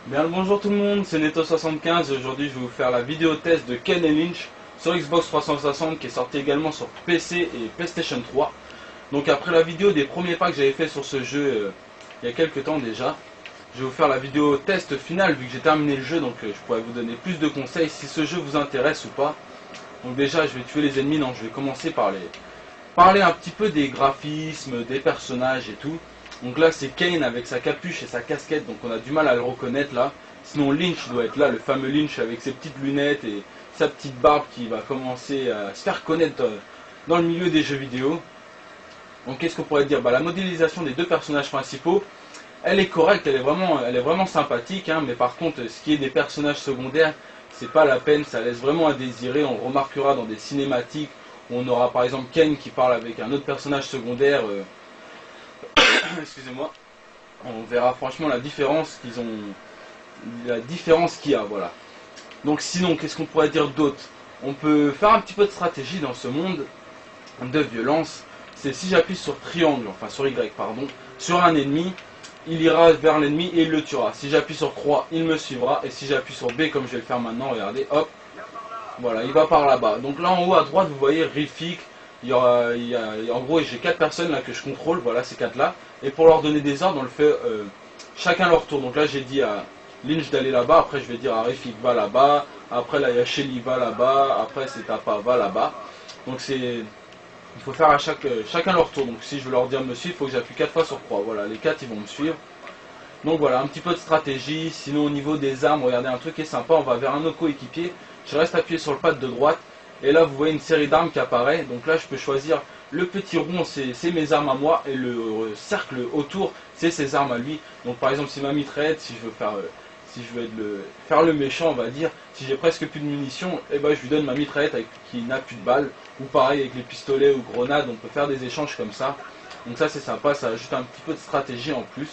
Bien le bonjour tout le monde, c'est Neto75 et aujourd'hui je vais vous faire la vidéo test de Ken et Lynch sur Xbox 360 qui est sorti également sur PC et PlayStation 3. Donc après la vidéo des premiers pas que j'avais fait sur ce jeu il y a quelques temps déjà, je vais vous faire la vidéo test finale vu que j'ai terminé le jeu, donc je pourrais vous donner plus de conseils si ce jeu vous intéresse ou pas. Donc déjà je vais tuer les ennemis, non je vais commencer par parler un petit peu des graphismes, des personnages et tout. Donc là c'est Kane avec sa capuche et sa casquette, donc on a du mal à le reconnaître là. Sinon Lynch doit être là, le fameux Lynch avec ses petites lunettes et sa petite barbe qui va commencer à se faire connaître dans le milieu des jeux vidéo. Donc qu'est-ce qu'on pourrait dire, la modélisation des deux personnages principaux, elle est correcte, elle est vraiment sympathique, hein, mais par contre ce qui est des personnages secondaires, c'est pas la peine, ça laisse vraiment à désirer. On le remarquera dans des cinématiques où on aura par exemple Kane qui parle avec un autre personnage secondaire. Excusez-moi, on verra franchement la différence qu'il y a, voilà. Donc sinon, qu'est-ce qu'on pourrait dire d'autre? On peut faire un petit peu de stratégie dans ce monde de violence. C'est si j'appuie sur triangle, enfin sur Y, pardon, sur un ennemi, il ira vers l'ennemi et il le tuera. Si j'appuie sur croix, il me suivra. Et si j'appuie sur B, comme je vais le faire maintenant, regardez, hop, voilà, il va par là-bas. Donc là en haut à droite, vous voyez Rifik. En gros, j'ai 4 personnes là que je contrôle, voilà ces 4 là. Et pour leur donner des ordres, on le fait chacun leur tour. Donc là, j'ai dit à Lynch d'aller là-bas. Après, je vais dire à Rifik va là-bas. Après, là, il y a Shelly va là-bas. Après, c'est Tapa va là-bas. Donc il faut faire à chacun leur tour. Donc si je veux leur dire me suivre, il faut que j'appuie 4 fois sur croix. Voilà, les 4 ils vont me suivre. Donc voilà, un petit peu de stratégie. Sinon, au niveau des armes, regardez un truc qui est sympa. On va vers un autre coéquipier. Je reste appuyé sur le pad de droite. Et là, vous voyez une série d'armes qui apparaît. Donc là, je peux choisir le petit rond, c'est mes armes à moi. Et le cercle autour, c'est ses armes à lui. Donc par exemple, si ma mitraillette, si je veux faire le méchant, on va dire, si j'ai presque plus de munitions, et je lui donne ma mitraillette qui n'a plus de balles. Ou pareil avec les pistolets ou grenades, on peut faire des échanges comme ça. Donc ça, c'est sympa, ça ajoute un petit peu de stratégie en plus.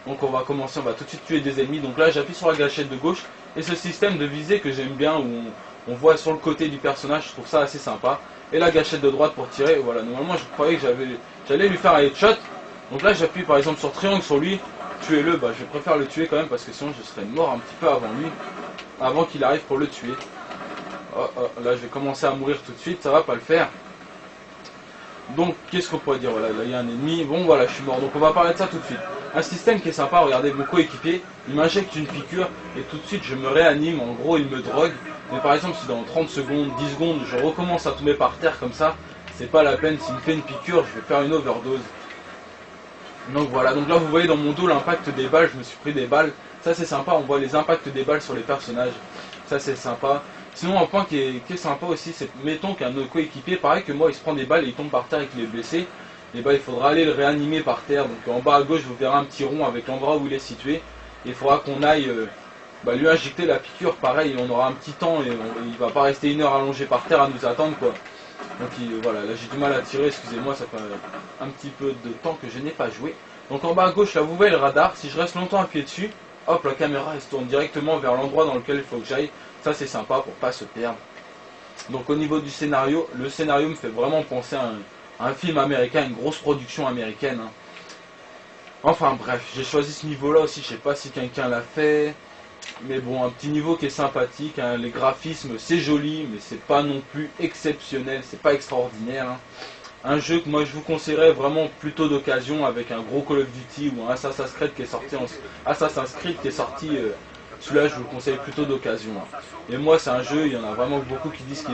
Donc on va commencer, on va tout de suite tuer des ennemis. Donc là, j'appuie sur la gâchette de gauche. Et ce système de visée que j'aime bien, où on voit sur le côté du personnage, je trouve ça assez sympa. Et la gâchette de droite pour tirer, voilà, normalement je croyais que j'allais lui faire un headshot. Donc là j'appuie par exemple sur triangle sur lui, tuez-le, je préfère le tuer quand même parce que sinon je serais mort un petit peu avant lui, avant qu'il arrive pour le tuer. Là je vais commencer à mourir tout de suite, ça va pas le faire. Donc qu'est-ce qu'on pourrait dire, voilà, là il y a un ennemi, bon voilà je suis mort, donc on va parler de ça tout de suite. Un système qui est sympa, regardez mon coéquipier, il m'injecte une piqûre et tout de suite je me réanime, en gros il me drogue. Mais par exemple si dans 30 secondes, 10 secondes je recommence à tomber par terre comme ça, c'est pas la peine, s'il me fait une piqûre je vais faire une overdose. Donc voilà, donc là vous voyez dans mon dos l'impact des balles, je me suis pris des balles, ça c'est sympa, on voit les impacts des balles sur les personnages, ça c'est sympa. Sinon un point qui est sympa aussi, c'est mettons qu'un coéquipier, pareil que moi, il se prend des balles et il tombe par terre et qu'il est blessé, et il faudra aller le réanimer par terre. Donc en bas à gauche vous verrez un petit rond avec l'endroit où il est situé, et il faudra qu'on aille lui injecter la piqûre, pareil on aura un petit temps et il va pas rester 1 heure allongé par terre à nous attendre quoi. Donc voilà, là j'ai du mal à tirer, excusez-moi, ça fait un petit peu de temps que je n'ai pas joué. Donc en bas à gauche là vous voyez le radar, si je reste longtemps appuyé dessus, hop la caméra elle se tourne directement vers l'endroit dans lequel il faut que j'aille. Ça c'est sympa pour pas se perdre. Donc au niveau du scénario, le scénario me fait vraiment penser à un film américain, une grosse production américaine. Hein. Enfin bref, j'ai choisi ce niveau là aussi, je sais pas si quelqu'un l'a fait. Mais bon, un petit niveau qui est sympathique, hein. Les graphismes c'est joli, mais c'est pas non plus exceptionnel, c'est pas extraordinaire. Hein. Un jeu que moi je vous conseillerais vraiment plutôt d'occasion avec un gros Call of Duty ou un Assassin's Creed qui est sorti celui-là je vous le conseille plutôt d'occasion. Hein. Et moi c'est un jeu, il y en a vraiment beaucoup qui disent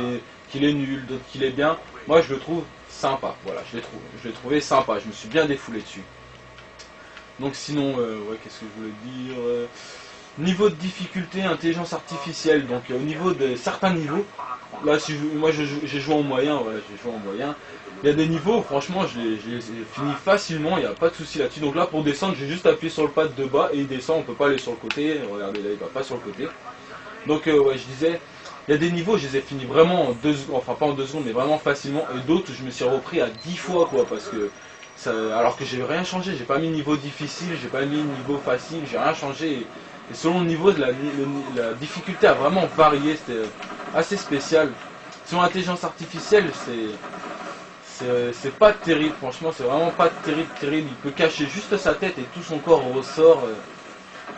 qu'il est nul, d'autres qu'il est bien. Moi je le trouve sympa, voilà, je l'ai trouvé sympa, je me suis bien défoulé dessus. Donc sinon, ouais, qu'est-ce que je voulais dire niveau de difficulté, intelligence artificielle, donc au niveau de certains niveaux, là si moi j'ai joué en moyen, voilà, j'ai joué en moyen. Il y a des niveaux, franchement, je les fini facilement, il n'y a pas de souci là-dessus. Donc là, pour descendre, j'ai juste appuyé sur le pad de bas et il descend, on peut pas aller sur le côté. Regardez, là, il va pas sur le côté. Donc, ouais, je disais, il y a des niveaux, je les ai finis vraiment en 2 secondes, enfin pas en 2 secondes, mais vraiment facilement. Et d'autres, je me suis repris à 10 fois, quoi, parce que, alors que j'ai rien changé, j'ai pas mis niveau difficile, j'ai pas mis niveau facile, j'ai rien changé. Et selon le niveau, la difficulté a vraiment varié, c'était assez spécial. Sur l'intelligence artificielle, c'est pas terrible, franchement, c'est vraiment pas terrible. Il peut cacher juste sa tête et tout son corps ressort.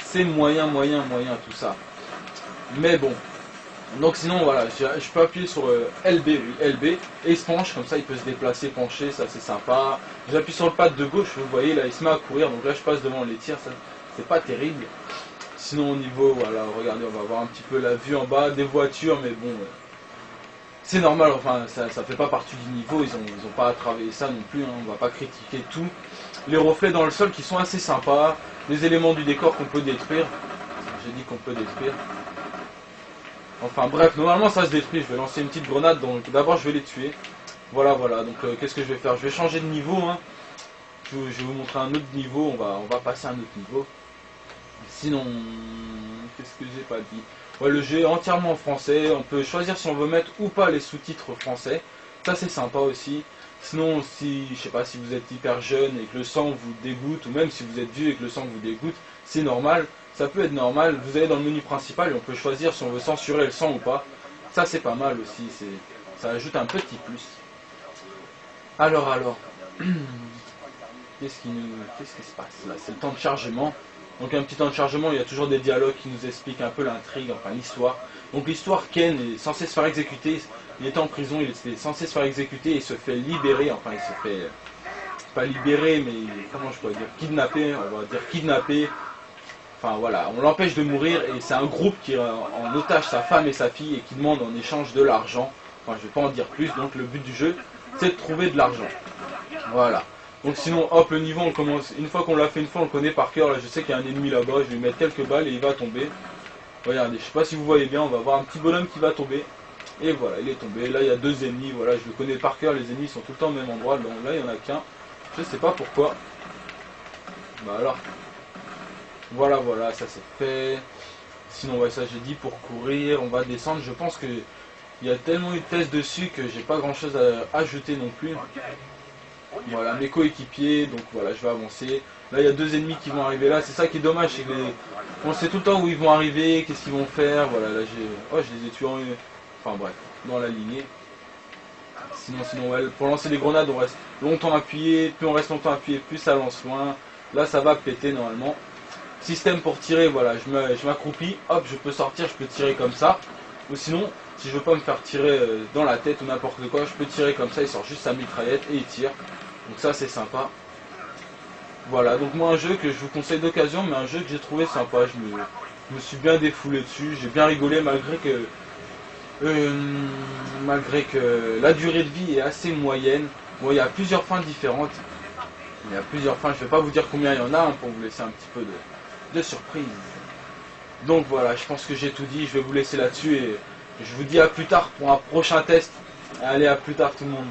c'est moyen tout ça. Mais bon. Donc sinon voilà, je peux appuyer sur LB, oui, LB, et il se penche, comme ça il peut se déplacer, pencher, ça c'est sympa. J'appuie sur le pad de gauche, vous voyez là il se met à courir, donc là je passe devant les tirs, ça c'est pas terrible. Sinon au niveau, voilà, regardez, on va voir un petit peu la vue en bas, des voitures, mais bon, c'est normal, enfin ça fait pas partie du niveau, ils ont pas à travailler ça non plus, hein, on va pas critiquer tout. Les reflets dans le sol qui sont assez sympas, les éléments du décor qu'on peut détruire, j'ai dit qu'on peut détruire. Enfin bref, normalement ça se détruit, je vais lancer une petite grenade, donc d'abord je vais les tuer. Voilà, donc qu'est-ce que je vais faire? Je vais changer de niveau, hein. Je vais vous montrer un autre niveau, on va passer à un autre niveau. Sinon, qu'est-ce que j'ai pas dit? Ouais, le jeu est entièrement en français, on peut choisir si on veut mettre ou pas les sous-titres français. Ça c'est sympa aussi. Sinon, si, je sais pas, si vous êtes hyper jeune et que le sang vous dégoûte, ou même si vous êtes vieux et que le sang vous dégoûte, c'est normal. Ça peut être normal, vous allez dans le menu principal et on peut choisir si on veut censurer le sang ou pas. Ça c'est pas mal aussi, ça ajoute un petit plus. Alors, qu'est-ce qui se passe là? C'est le temps de chargement. Donc un petit temps de chargement, il y a toujours des dialogues qui nous expliquent un peu l'intrigue, enfin l'histoire. Donc l'histoire, Ken est censé se faire exécuter, il était en prison, il était censé se faire exécuter et il se fait libérer, enfin il se fait, pas libérer, mais comment je pourrais dire, kidnapper, on va dire kidnapper. Enfin voilà, on l'empêche de mourir et c'est un groupe qui en otage sa femme et sa fille et qui demande en échange de l'argent. Enfin je vais pas en dire plus, donc le but du jeu c'est de trouver de l'argent. Voilà. Donc sinon hop le niveau on commence, une fois qu'on l'a fait une fois on le connaît par cœur, là je sais qu'il y a un ennemi là-bas, je vais lui mettre quelques balles et il va tomber. Regardez, je sais pas si vous voyez bien, on va voir un petit bonhomme qui va tomber. Et voilà, il est tombé, là il y a deux ennemis, voilà je le connais par cœur, les ennemis sont tout le temps au même endroit, donc là il n'y en a qu'un. Je sais pas pourquoi. Bah alors. Voilà, ça c'est fait. Sinon, ouais, ça j'ai dit pour courir, on va descendre. Je pense que il y a tellement eu de tests dessus que j'ai pas grand chose à ajouter non plus. Voilà, mes coéquipiers, donc voilà, je vais avancer. Là, il y a deux ennemis qui vont arriver là. C'est ça qui est dommage, c'est que on sait tout le temps où ils vont arriver, qu'est-ce qu'ils vont faire. Voilà, là je les ai tués en... Enfin bref, dans la lignée. Sinon, ouais, pour lancer les grenades, on reste longtemps appuyé. Plus on reste longtemps appuyé, plus ça lance loin. Là, ça va péter normalement. Système pour tirer, voilà, je m'accroupis, hop, je peux sortir, je peux tirer comme ça. Ou sinon, si je veux pas me faire tirer dans la tête ou n'importe quoi, je peux tirer comme ça, il sort juste sa mitraillette et il tire. Donc ça c'est sympa. Voilà, donc moi un jeu que je vous conseille d'occasion, mais un jeu que j'ai trouvé sympa, je me suis bien défoulé dessus, j'ai bien rigolé malgré que la durée de vie est assez moyenne. Bon, il y a plusieurs fins différentes. Il y a plusieurs fins, je vais pas vous dire combien il y en a, hein, pour vous laisser un petit peu de surprise. Donc voilà, je pense que j'ai tout dit, je vais vous laisser là-dessus et je vous dis à plus tard pour un prochain test. Allez, à plus tard tout le monde.